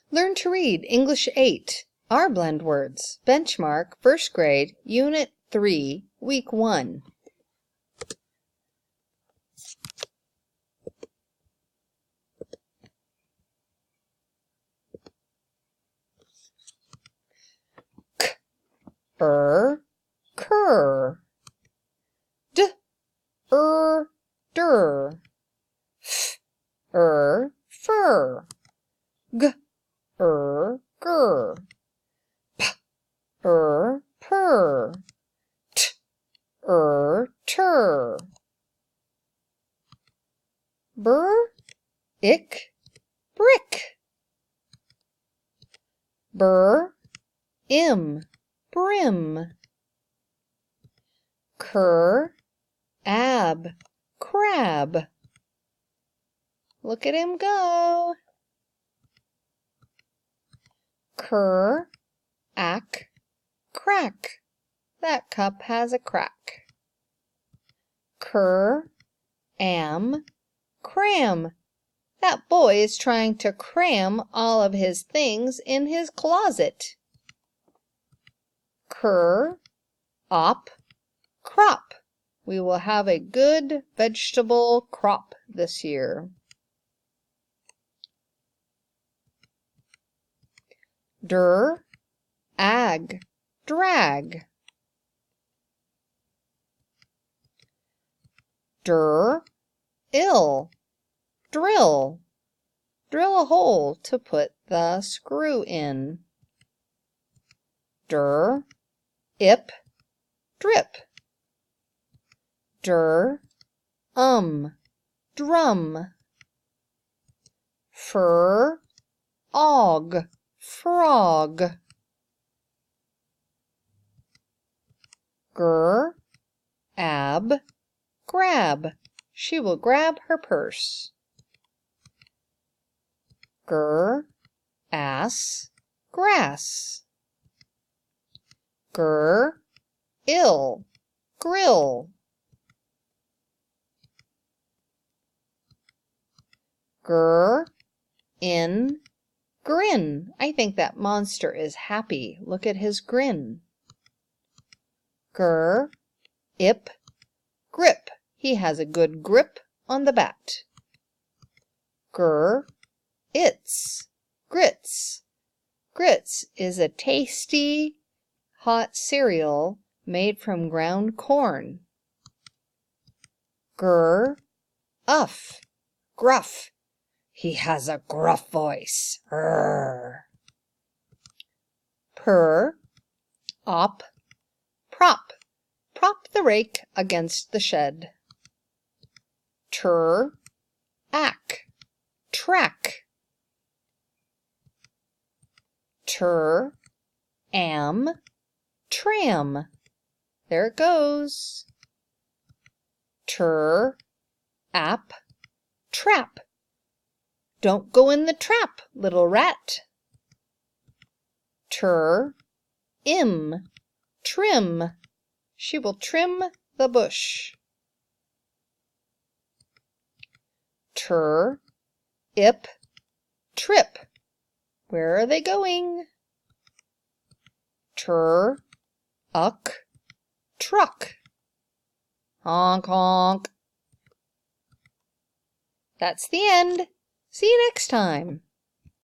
Learn to read English 8, Our Blend Words, Benchmark, 1st grade, Unit 3, Week 1. Cur. Der. Fur. Gur. Per. Ter. Brick. Brim. Crab. Look at him go. Crack. That cup has a crack. Cram. That boy is trying to cram all of his things in his closet. Crop. We will have a good vegetable crop this year. Drag. Drill. Drill a hole to put the screw in. Drip. Drum. Frog. Grab. She will grab her purse. Grass. Grill. Grin. I think that monster is happy. Look at his grin. Grip. He has a good grip on the bat. Grits. Grits is a tasty hot cereal made from ground corn. Gruff. He has a gruff voice. Prop. Prop the rake against the shed. Track. Tram. There it goes. Trap. Don't go in the trap, little rat. Trim. She will trim the bush. Trip. Where are they going? Truck. Honk. That's the end. See you next time.